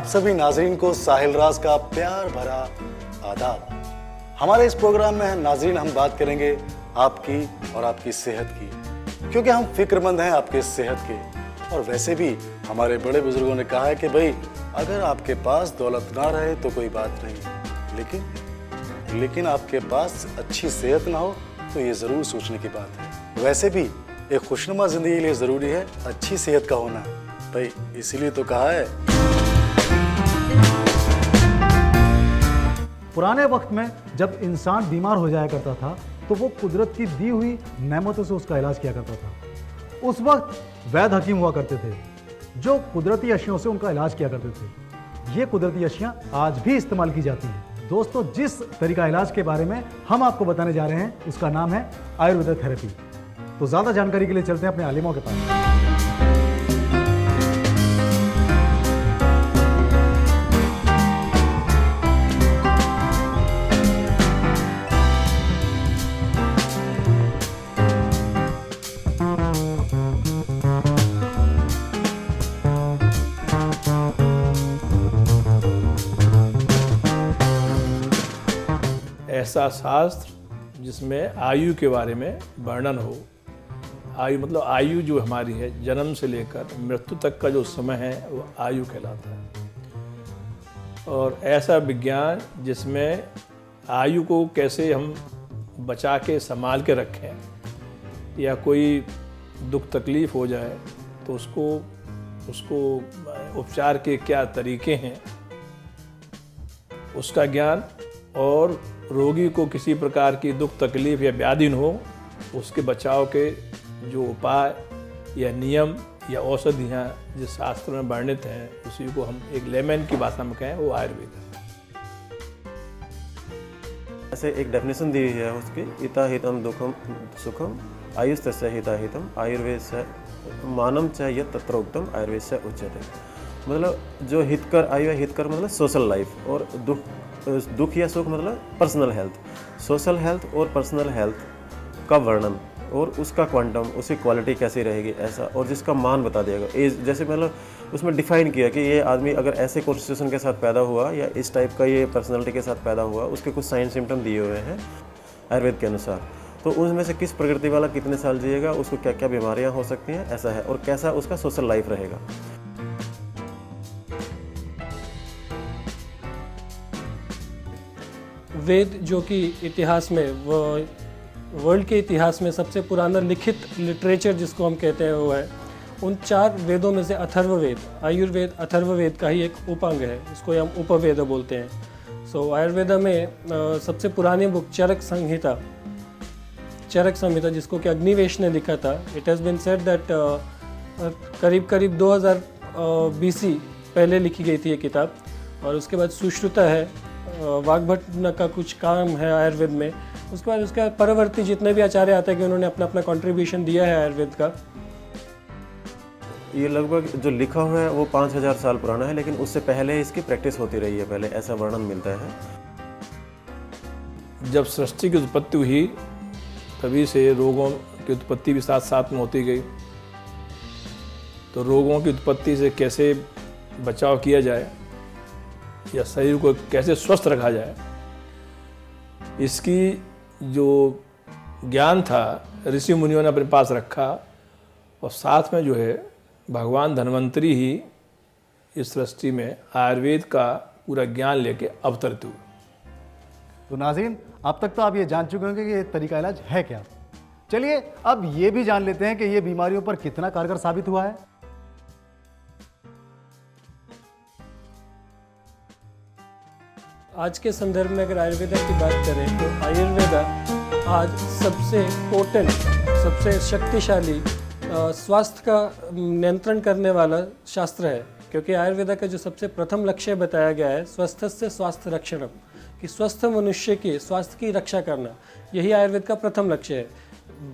सभी नाजरीन को साहिल राज का प्यार भरा आदाब। हमारे इस प्रोग्राम में नाजरीन हम बात करेंगे आपकी और आपकी सेहत की, क्योंकि हम फिक्रमंद हैं आपके सेहत के। और वैसे भी हमारे बड़े बुजुर्गों ने कहा है कि भाई अगर आपके पास दौलत ना रहे तो कोई बात नहीं, लेकिन आपके पास अच्छी सेहत ना हो तो ये ज़रूर सोचने की बात है। वैसे भी एक खुशनुमा ज़िंदगी के लिए ज़रूरी है अच्छी सेहत का होना भाई, इसीलिए तो कहा है। पुराने वक्त में जब इंसान बीमार हो जाया करता था तो वो कुदरत की दी हुई नेमतों से उसका इलाज किया करता था। उस वक्त वैद्य हकीम हुआ करते थे जो कुदरती अशियों से उनका इलाज किया करते थे। ये कुदरती अशियाँ आज भी इस्तेमाल की जाती हैं। दोस्तों, जिस तरीका इलाज के बारे में हम आपको बताने जा रहे हैं उसका नाम है आयुर्वेदिक थेरेपी। तो ज़्यादा जानकारी के लिए चलते हैं अपने आलिमों के पास। ऐसा शास्त्र जिसमें आयु के बारे में वर्णन हो। आयु मतलब आयु जो हमारी है जन्म से लेकर मृत्यु तक का जो समय है वो आयु कहलाता है। और ऐसा विज्ञान जिसमें आयु को कैसे हम बचा के संभाल के रखें, या कोई दुख तकलीफ हो जाए तो उसको उपचार के क्या तरीके हैं उसका ज्ञान, और रोगी को किसी प्रकार की दुख तकलीफ या व्याधि न हो उसके बचाव के जो उपाय या नियम या औषधियाँ जिस शास्त्र में वर्णित हैं उसी को हम एक लेमन की भाषा में कहें वो आयुर्वेद है। ऐसे एक डेफिनेशन दी है उसकी, हिता हितम दुखम सुखम आयुष तस्य हिता हितम आयुर्वेद से मानम च यत् तत्रोक्तम आयुर्वेद से उच्यते। मतलब जो हितकर आयु है, हितकर मतलब सोशल लाइफ, और दुख या सुख मतलब पर्सनल हेल्थ। सोशल हेल्थ और पर्सनल हेल्थ का वर्णन और उसका क्वांटम, उसकी क्वालिटी कैसी रहेगी ऐसा, और जिसका मान बता देगा। एज जैसे मतलब उसमें डिफाइन किया कि ये आदमी अगर ऐसे कॉन्स्टिट्यूशन के साथ पैदा हुआ या इस टाइप का ये पर्सनैलिटी के साथ पैदा हुआ, उसके कुछ साइन सिम्टम दिए हुए हैं आयुर्वेद के अनुसार। तो उसमें से किस प्रकृति वाला कितने साल जिएगा, उसको क्या क्या बीमारियाँ हो सकती हैं ऐसा है, और कैसा उसका सोशल लाइफ रहेगा। वेद जो कि इतिहास में वर्ल्ड के इतिहास में सबसे पुराना लिखित लिटरेचर जिसको हम कहते हैं वो है, उन 4 वेदों में से अथर्ववेद, आयुर्वेद अथर्ववेद का ही एक उपांग है, इसको हम उपवेद बोलते हैं। सो आयुर्वेदा में सबसे पुरानी बुक चरक संहिता जिसको कि अग्निवेश ने लिखा था। It has been said that करीब 2000 BC पहले लिखी गई थी ये किताब। और उसके बाद सुश्रुता है, वाग्भट का कुछ काम है आयुर्वेद में। उसके बाद उसके परवर्ती जितने भी आचार्य आते हैं कि उन्होंने अपना अपना कंट्रीब्यूशन दिया है आयुर्वेद का। ये लगभग जो लिखा हुआ है वो 5000 साल पुराना है, लेकिन उससे पहले इसकी प्रैक्टिस होती रही है पहले, ऐसा वर्णन मिलता है। जब सृष्टि की उत्पत्ति हुई तभी से रोगों की उत्पत्ति भी साथ साथ में होती गई। तो रोगों की उत्पत्ति से कैसे बचाव किया जाए या शरीर को कैसे स्वस्थ रखा जाए, इसकी जो ज्ञान था ऋषि मुनियों ने अपने पास रखा। और साथ में जो है भगवान धन्वंतरी ही इस सृष्टि में आयुर्वेद का पूरा ज्ञान लेके अवतरित हुए। तो नाज़रीन, अब तक तो आप ये जान चुके होंगे कि ये तरीका इलाज है क्या। चलिए अब ये भी जान लेते हैं कि ये बीमारियों पर कितना कारगर साबित हुआ है। आज के संदर्भ में अगर आयुर्वेदा की बात करें तो आयुर्वेदा आज सबसे पोटेंट, सबसे शक्तिशाली स्वास्थ्य का नियंत्रण करने वाला शास्त्र है। क्योंकि आयुर्वेदा का जो सबसे प्रथम लक्ष्य बताया गया है स्वस्थस्य स्वास्थ्य रक्षणम, कि स्वस्थ मनुष्य के स्वास्थ्य की रक्षा करना, यही आयुर्वेद का प्रथम लक्ष्य है।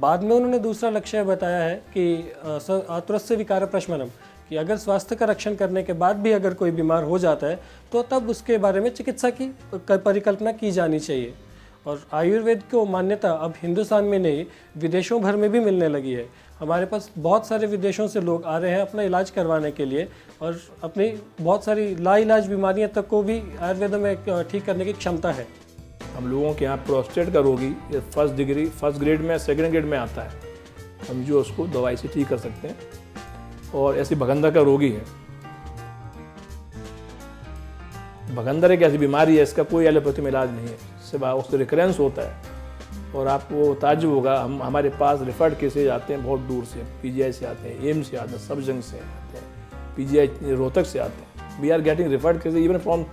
बाद में उन्होंने दूसरा लक्ष्य बताया है कि आतुरस्य विकार प्रशमनम, कि अगर स्वास्थ्य का रक्षण करने के बाद भी अगर कोई बीमार हो जाता है तो तब उसके बारे में चिकित्सा की परिकल्पना की जानी चाहिए। और आयुर्वेद को मान्यता अब हिंदुस्तान में नहीं विदेशों भर में भी मिलने लगी है। हमारे पास बहुत सारे विदेशों से लोग आ रहे हैं अपना इलाज करवाने के लिए और अपनी बहुत सारी लाइलाज बीमारियां तक को भी आयुर्वेद में ठीक करने की क्षमता है। हम लोगों के यहाँ प्रोस्टेट का रोगी ये फर्स्ट ग्रेड में सेकंड ग्रेड में आता है, हम जो उसको दवाई से ठीक कर सकते हैं। और ऐसी भगंदर का रोगी है, भगंदर एक ऐसी बीमारी है इसका कोई एलोपैथी में इलाज नहीं है, सिवाय उससे रिकरेंस होता है। और आपको ताज्जुब होगा, हमारे पास रिफर्ड केसेज आते हैं बहुत दूर से, पीजीआई से आते हैं, एम्स से आते हैं, सफदरजंग से आते हैं, पीजीआई रोहतक से आते हैं। We are getting referred cases even from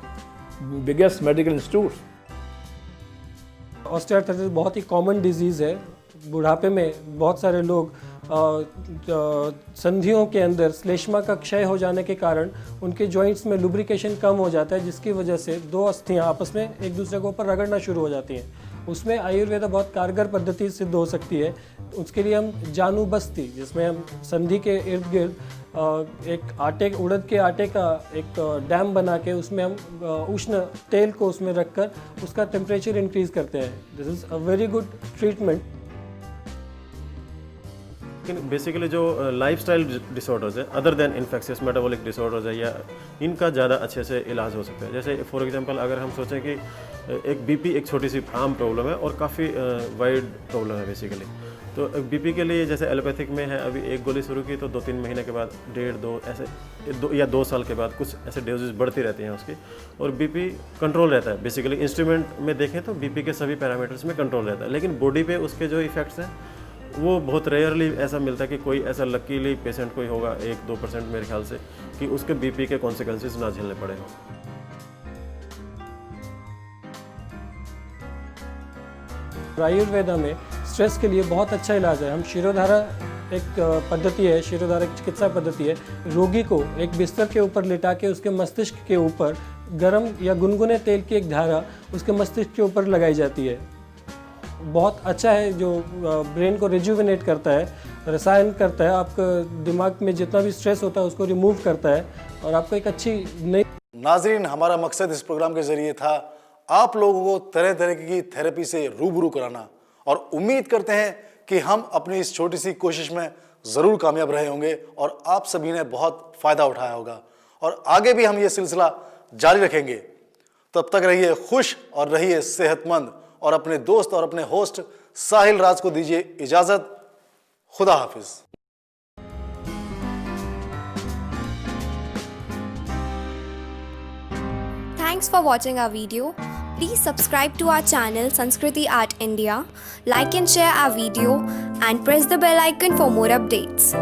biggest medical institutes. Osteoarthritis बहुत ही कॉमन डिजीज़ है। बुढ़ापे में बहुत सारे लोग संधियों के अंदर श्लेष्मा का क्षय हो जाने के कारण उनके जॉइंट्स में लुब्रिकेशन कम हो जाता है, जिसकी वजह से दो अस्थियां आपस में एक दूसरे के ऊपर रगड़ना शुरू हो जाती हैं। उसमें आयुर्वेद बहुत कारगर पद्धति सिद्ध हो सकती है। उसके लिए हम जानू बस्ती, जिसमें हम संधि के इर्द गिर्द एक उड़द के आटे का एक डैम बना के उसमें हम उष्ण तेल को उसमें रखकर उसका टेम्परेचर इंक्रीज करते हैं। This is a very good treatment. लेकिन बेसिकली जो लाइफस्टाइल डिसऑर्डर्स है other than infectious metabolic disorders है या इनका ज़्यादा अच्छे से इलाज हो सकता है। जैसे फॉर एग्जांपल अगर हम सोचें कि एक बीपी एक छोटी सी आम प्रॉब्लम है और काफ़ी वाइड प्रॉब्लम है बेसिकली, तो बीपी के लिए जैसे एलोपैथिक में है अभी एक गोली शुरू की तो 2-3 महीने के बाद 1.5-2 ऐसे 2 साल के बाद कुछ ऐसे डोजेज बढ़ती रहती हैं उसकी, और बीपी कंट्रोल रहता है। बेसिकली इंस्ट्रूमेंट में देखें तो बीपी के सभी पैरामीटर्स में कंट्रोल रहता है, लेकिन बॉडी पे उसके जो इफेक्ट्स हैं वो बहुत रेयरली ऐसा मिलता है कि कोई ऐसा लकीली पेशेंट कोई होगा 1-2% मेरे ख्याल से कि उसके बीपी के कॉन्सिक्वेंसेस ना झेलने पड़े। आयुर्वेदा में स्ट्रेस के लिए बहुत अच्छा इलाज है। हम शिरोधारा एक पद्धति है, शिरोधारा एक चिकित्सा पद्धति है। रोगी को एक बिस्तर के ऊपर लिटा के उसके मस्तिष्क के ऊपर गर्म या गुनगुने तेल की एक धारा उसके मस्तिष्क के ऊपर लगाई जाती है। बहुत अच्छा है, जो ब्रेन को रिजुविनेट करता है, रसायन करता है, आपका दिमाग में जितना भी स्ट्रेस होता है उसको रिमूव करता है और आपको एक अच्छी नई। नाजरीन, हमारा मकसद इस प्रोग्राम के जरिए था आप लोगों को तरह तरह की थेरेपी से रूबरू कराना, और उम्मीद करते हैं कि हम अपनी इस छोटी सी कोशिश में ज़रूर कामयाब रहे होंगे और आप सभी ने बहुत फ़ायदा उठाया होगा, और आगे भी हम ये सिलसिला जारी रखेंगे। तब तक रहिए खुश और रहिए सेहतमंद, और अपने दोस्त और अपने होस्ट साहिल राज को दीजिए इजाज़त। खुदा हाफिज़। Thanks for watching our video. Please subscribe to our channel Sanskriti Art India, like and share our video, and press the bell icon for more updates.